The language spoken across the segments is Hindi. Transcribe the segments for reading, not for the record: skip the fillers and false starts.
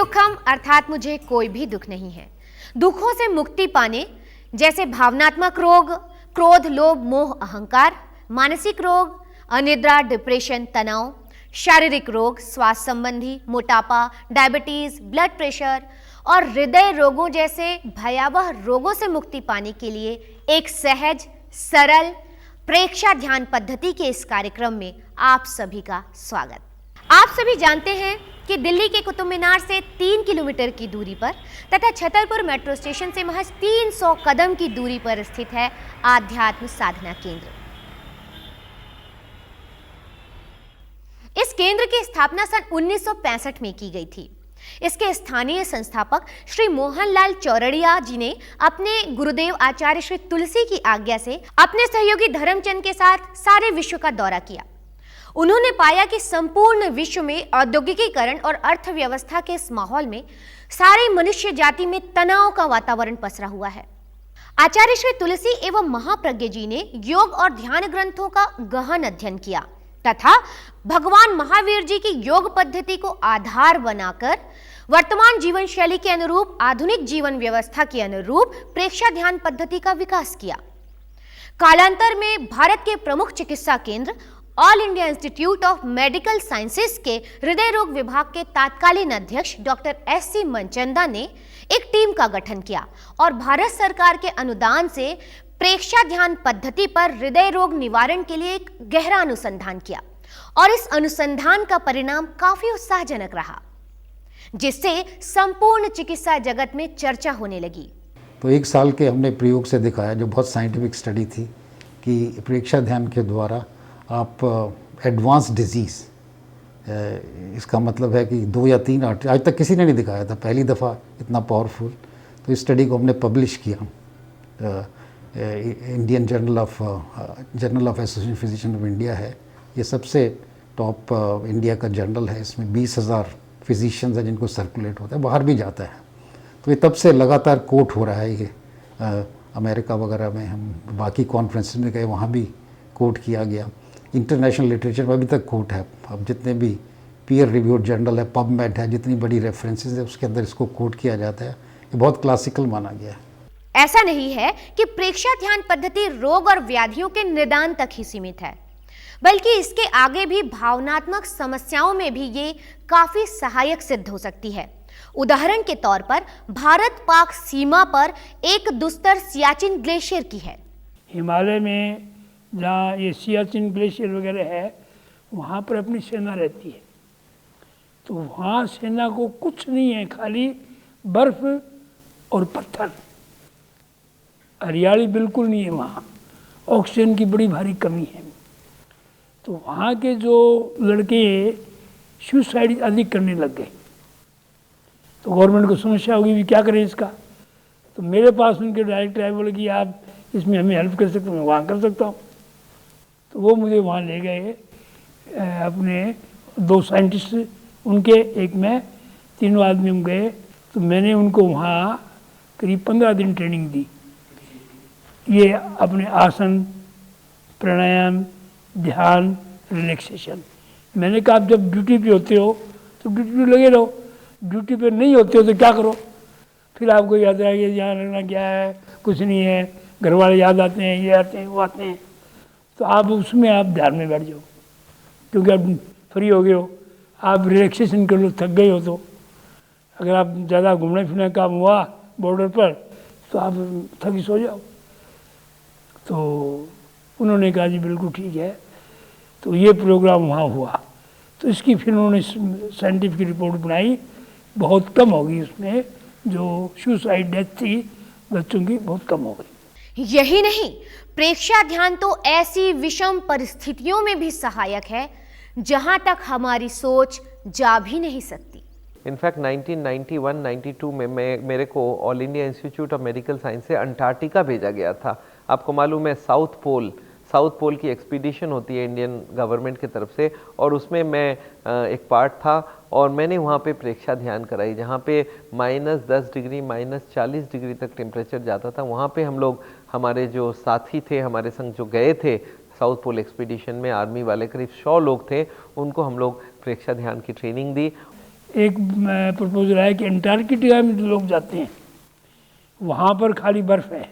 निर्दुखम अर्थात मुझे कोई भी दुख नहीं है। दुखों से मुक्ति पाने जैसे भावनात्मक रोग, क्रोध, लोभ, मोह, अहंकार, मानसिक रोग, अनिद्रा, डिप्रेशन, तनाव, शारीरिक रोग, श्वास संबंधी, मोटापा, डायबिटीज, ब्लड प्रेशर और हृदय रोगों जैसे भयावह रोगों से मुक्ति पाने के लिए एक सहज, सरल प्रेक्षा ध्यान पद्धति के इस कार्यक्रम में आप सभी का स्वागत। आप सभी जानते हैं कि दिल्ली के कुतुब मीनार से 3 किलोमीटर की दूरी पर तथा छतरपुर मेट्रो स्टेशन से महज 300 कदम की दूरी पर स्थित है आध्यात्म साधना केंद्र। इस केंद्र की स्थापना सन 1965 में की गई थी। इसके स्थानीय संस्थापक श्री मोहनलाल चौरड़िया जी ने अपने गुरुदेव आचार्य श्री तुलसी की आज्ञा से अपने सहयोगी धर्मचंद के साथ सारे विश्व का दौरा किया। उन्होंने पाया कि संपूर्ण विश्व में औद्योगिकीकरण और अर्थव्यवस्था के इस माहौल में सारी मनुष्य जाति में तनाव का वातावरण पसरा हुआ है। आचार्य श्री तुलसी एवं महाप्रज्ञ जी ने योग और ध्यान ग्रंथों का गहन अध्ययन किया तथा भगवान महावीर जी की योग पद्धति को आधार बनाकर वर्तमान जीवन शैली के अनुरूप, आधुनिक जीवन व्यवस्था के अनुरूप प्रेक्षा ध्यान पद्धति का विकास किया। कालांतर में भारत के प्रमुख चिकित्सा केंद्र all India institute of medical sciences के हृदय रोग विभाग के तत्कालीन अध्यक्ष डॉक्टर एस.सी. मनचंदा ने एक टीम का गठन किया और भारत सरकार के अनुदान से प्रेक्षा ध्यान पद्धति पर हृदय रोग निवारण के लिए एक गहरा अनुसंधान किया और इस अनुसंधान का परिणाम काफी उत्साहजनक रहा, जिससे संपूर्ण चिकित्सा जगत में चर्चा होने लगी। तो 1 साल के हमने प्रयोग से दिखाया, जो बहुत साइंटिफिक स्टडी थी, कि प्रेक्षा ध्यान के द्वारा आप एडवांस डिजीज़, इसका मतलब है कि 2 या 3 आज तक किसी ने नहीं दिखाया था, पहली दफ़ा इतना पावरफुल। तो इस स्टडी को हमने पब्लिश किया। Indian journal of association physician of India है, ये सबसे टॉप इंडिया का जर्नल है। इसमें 20,000 फिजिशियंस हैं जिनको सर्कुलेट होता है, बाहर भी जाता है। तो ये तब से लगातार कोट हो रहा है। ये अमेरिका वगैरह में हम बाकी कॉन्फ्रेंस में गए, वहाँ भी कोट किया गया। इंटरनेशनल लिटरेचर में अभी तक कोट है। अब जितने भी पीयर रिव्यूड जर्नल है, पबमेड है, जितनी बड़ी रेफरेंसेस है उसके अंदर इसको कोट किया जाता है। ये बहुत क्लासिकल माना गया है। ऐसा नहीं है कि प्रेक्षा ध्यान पद्धति रोग और व्याधियों के निदान तक ही सीमित है, बल्कि इसके आगे भी भावनात्मक समस्याओं में भी ये काफी सहायक सिद्ध हो सकती है। उदाहरण के तौर पर भारत पाक सीमा पर एक दुस्तर सियाचिन ग्लेशियर की है। हिमालय में जहाँ ये सियाचिन ग्लेशियर वगैरह है, वहाँ पर अपनी सेना रहती है। तो वहाँ सेना को कुछ नहीं है, खाली बर्फ और पत्थर, हरियाली बिल्कुल नहीं है। वहाँ ऑक्सीजन की बड़ी भारी कमी है। तो वहाँ के जो लड़के सुसाइड अधिक करने लग गए। तो गवर्नमेंट को समस्या होगी भी क्या करें इसका। तो मेरे पास उनके डायरेक्टर आए, बोले कि आप इसमें हमें हेल्प कर सकते हो। मैं वहाँ कर सकता हूँ। तो वो मुझे वहाँ ले गए, अपने 2 साइंटिस्ट उनके, एक मैं, 3 आदमी हम गए। तो मैंने उनको वहाँ करीब 15 दिन ट्रेनिंग दी। ये अपने आसन, प्राणायाम, ध्यान, रिलैक्सेशन। मैंने कहा आप जब ड्यूटी पे होते हो तो ड्यूटी पे लगे रहो, ड्यूटी पे नहीं होते हो तो क्या करो। फिर आपको याद आएगा ये ध्यान रखना क्या है, कुछ नहीं है, घर वाले याद आते हैं, ये आते हैं, वो आते हैं। तो आप उसमें आप ध्यान में बैठ जाओ, क्योंकि आप फ्री हो गए हो, आप रिलैक्सेशन कर लो, थक गए हो। तो अगर आप ज़्यादा घूमने फिरने काम हुआ बॉर्डर पर तो आप थकी सो जाओ। तो उन्होंने कहा जी बिल्कुल ठीक है। तो ये प्रोग्राम वहाँ हुआ। तो इसकी फिर उन्होंने साइंटिफिक रिपोर्ट बनाई, बहुत कम हो गई उसमें, जो सुसाइड डेथ थी बच्चों की, बहुत कम हो गई। यही नहीं, प्रेक्षा ध्यान तो ऐसी विषम परिस्थितियों में भी सहायक है जहां तक हमारी सोच जा भी नहीं सकती। इनफैक्ट 1991-92 में मेरे को all India institute of medical science से अंटार्कटिका भेजा गया था। आपको मालूम है साउथ पोल की एक्सपीडिशन होती है इंडियन गवर्नमेंट की तरफ से, और उसमें मैं एक पार्ट था और मैंने वहाँ पे प्रेक्षा ध्यान कराई, जहाँ पे -10 डिग्री -40 डिग्री तक टेम्परेचर जाता था। वहाँ पे हम लोग, हमारे जो साथी थे, हमारे संग जो गए थे साउथ पोल एक्सपीडिशन में, आर्मी वाले करीब 100 लोग थे, उनको हम लोग प्रेक्षा ध्यान की ट्रेनिंग दी। एक प्रपोजल है कि अंटार्कटिका में जो लोग जाते हैं वहाँ पर खाली बर्फ़ है,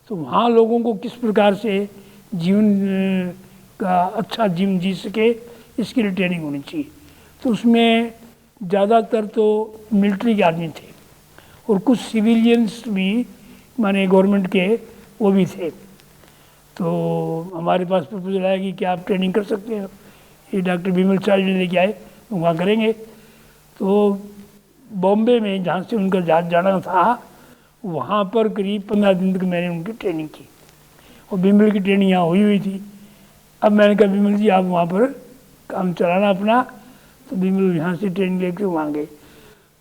तो वहाँ लोगों को किस प्रकार से जीवन का अच्छा जीवन जी सके इसके लिए ट्रेनिंग होनी चाहिए। तो उसमें ज़्यादातर तो मिलिट्री के आदमी थे और कुछ सिविलियंस भी माने गवर्नमेंट के वो भी थे। तो हमारे पास प्रपोजल आया कि क्या आप ट्रेनिंग कर सकते हैं, ये डॉक्टर विमल चार्ज लेके आए, तो वहाँ करेंगे। तो बॉम्बे में जहाँ से उनका जहाज जाना था वहाँ पर करीब 15 दिन तक मैंने उनकी ट्रेनिंग की और विमल की ट्रेनिंग यहाँ हुई थी। अब मैंने कहा विमल जी आप वहाँ पर काम चलाना अपना, तो विमल यहाँ से ट्रेनिंग लेकर वहाँ गए।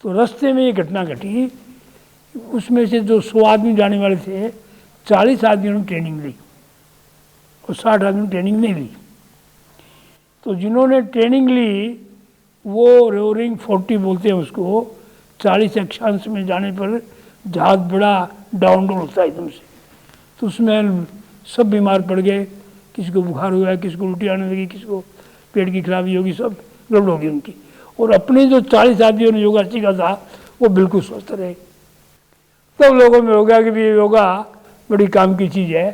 तो रास्ते में ये घटना घटी, उसमें से जो 100 आदमी जाने वाले थे 40 आदमियों ने ट्रेनिंग ली और 60 आदमी ने ट्रेनिंग नहीं ली। तो जिन्होंने ट्रेनिंग ली वो रोरिंग 40 बोलते हैं उसको, 40 अक्षांश में जाने पर जहाज बड़ा डाउन होता है एकदम से, तो उसमें सब बीमार पड़ गए, किसी को बुखार हुआ, किसी को उल्टी आने लगी, किसी को पेट की खराबी होगी, सब गड़बड़ होगी उनकी। और अपने जो 40 आदमियों ने योगा सीखा था वो बिल्कुल स्वस्थ रहे। तो लोगों में हो गया कि भी योगा बड़ी काम की चीज़ है।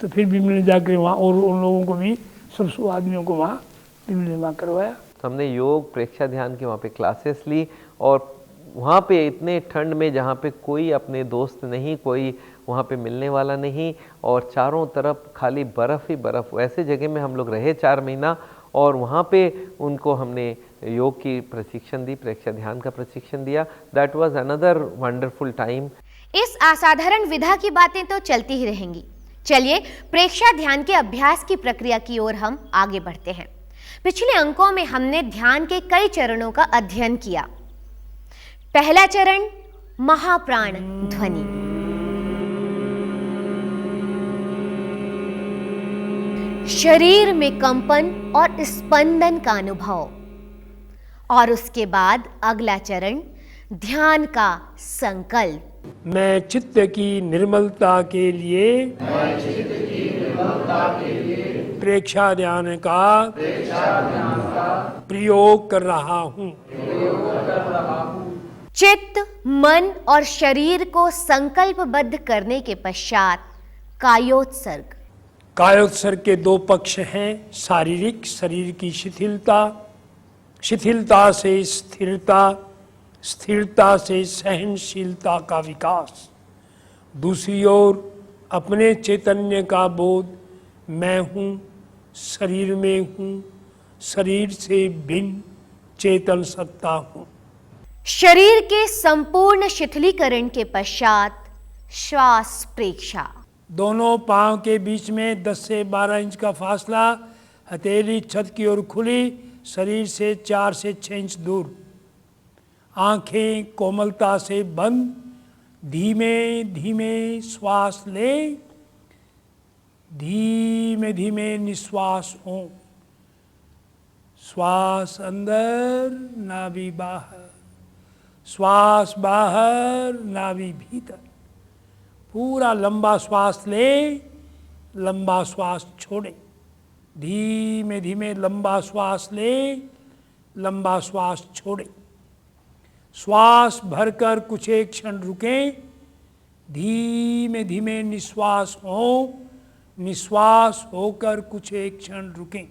तो फिर विमल ने जाकर वहाँ और उन लोगों को भी सब 100 आदमियों को वहाँ विमल ने वहाँ करवाया। तो हमने योग प्रेक्षा ध्यान की वहाँ पे क्लासेस ली और वहाँ पे इतने ठंड में जहाँ पे कोई अपने दोस्त नहीं, कोई वहाँ पे मिलने वाला नहीं और चारों तरफ खाली बर्फ़ ही बर्फ़, वैसे जगह में हम लोग रहे 4 महीना और वहाँ पे उनको हमने योग की प्रशिक्षण दी, प्रेक्षा ध्यान का प्रशिक्षण दिया। That was another wonderful time. इस असाधारण विधा की बातें तो चलती ही रहेंगी। चलिए प्रेक्षा ध्यान के अभ्यास की प्रक्रिया की ओर हम आगे बढ़ते हैं। पिछले अंकों में हमने ध्यान के कई चरणों का अध्ययन किया। पहला चरण महाप्राण ध्वनि। शरीर में कंपन और स्पंदन का अनुभव। और उसके बाद अगला चरण ध्यान का संकल्प। मैं चित्त की निर्मलता के लिए प्रेक्षा ध्यान का प्रयोग कर रहा हूँ। चित्त, मन और शरीर को संकल्पबद्ध करने के पश्चात कायोत्सर्ग। कायोत्सर्ग के 2 पक्ष हैं, शारीरिक, शरीर की शिथिलता, शिथिलता से स्थिरता, स्थिरता से सहनशीलता का विकास। दूसरी ओर अपने चैतन्य का बोध, मैं हूँ, शरीर में हूँ, शरीर से भिन्न चेतन सत्ता हूँ। शरीर के संपूर्ण शिथिलीकरण के पश्चात श्वास प्रेक्षा। दोनों पांव के बीच में 10 से 12 इंच का फासला, हथेली छत की ओर खुली, शरीर से 4 से 6 इंच दूर, आंखें कोमलता से बंद, धीमे धीमे श्वास ले, धीमे धीमे निश्वास हो। श्वास अंदर, नाभि बाहर, श्वास बाहर, नाभि भीतर। पूरा लंबा श्वास ले, लंबा श्वास छोड़े, धीमे धीमे लंबा श्वास ले, लंबा श्वास छोड़े। श्वास भरकर कुछ एक क्षण रुकें, धीमे धीमे निश्वास हो, निश्वास होकर कुछ एक क्षण रुकें।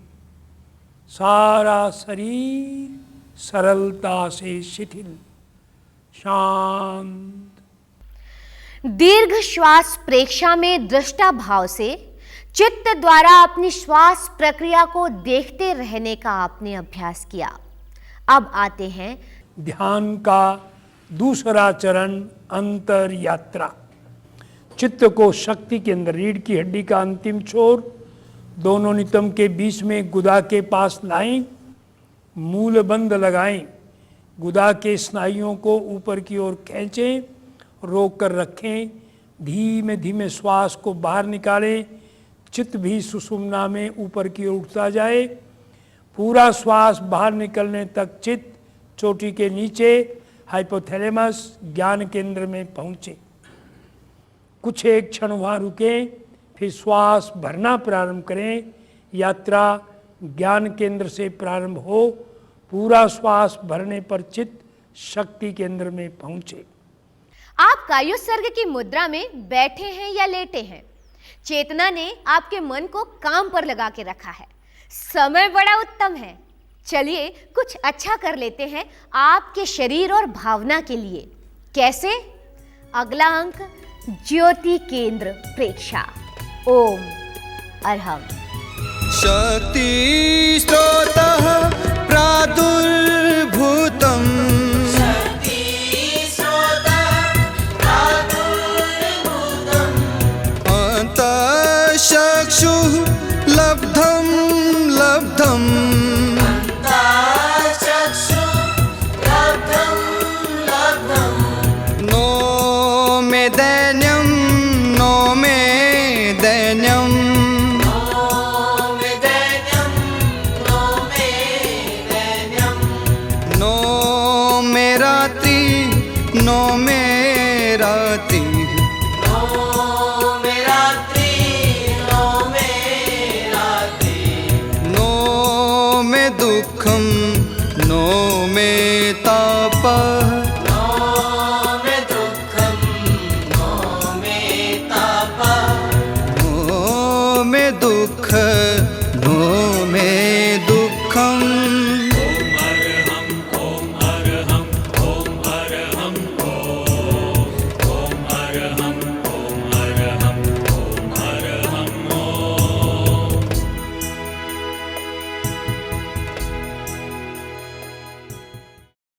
सारा शरीर सरलता से शिथिल, शांत। दीर्घ श्वास प्रेक्षा में दृष्टा भाव से चित्त द्वारा अपनी श्वास प्रक्रिया को देखते रहने का आपने अभ्यास किया। अब आते हैं ध्यान का दूसरा चरण, अंतर यात्रा। चित्त को शक्ति के अंदर, रीढ़ की हड्डी का अंतिम छोर, दोनों नितंब के बीच में गुदा के पास लाएं, मूल बंद लगाएं, गुदा के स्नायुओं को ऊपर की ओर खींचें, रोक कर रखें, धीमे धीमे श्वास को बाहर निकालें, चित्त भी सुषुम्ना में ऊपर की ओर उठता जाए। पूरा श्वास बाहर निकलने तक चित्त चोटी के नीचे हाइपोथैलेमस ज्ञान केंद्र में पहुँचे। कुछ एक क्षण वहाँ रुकें, फिर श्वास भरना प्रारंभ करें। यात्रा ज्ञान केंद्र से प्रारंभ हो पूरा श्वास भरने पर चित्त शक्ति केंद्र में पहुंचे। आप कायोत्सर्ग की मुद्रा में बैठे हैं या लेटे हैं, चेतना ने आपके मन को काम पर लगा के रखा है। समय बड़ा उत्तम है। चलिए कुछ अच्छा कर लेते हैं आपके शरीर और भावना के लिए। कैसे? अगला अंक ज्योति केंद्र प्रेक्षा। ओम अर्हम। शक्ति स्रोतः प्रादुर्भूतम् अंतःचक्षुः लब्धं लब्धम् नो मे दैन्यं नो मे दैन्यम् नो मे रात्रि नो मे रात्रि नो मे दुःखं नो मे तापः नो मे दुःख नो मे दुःखम्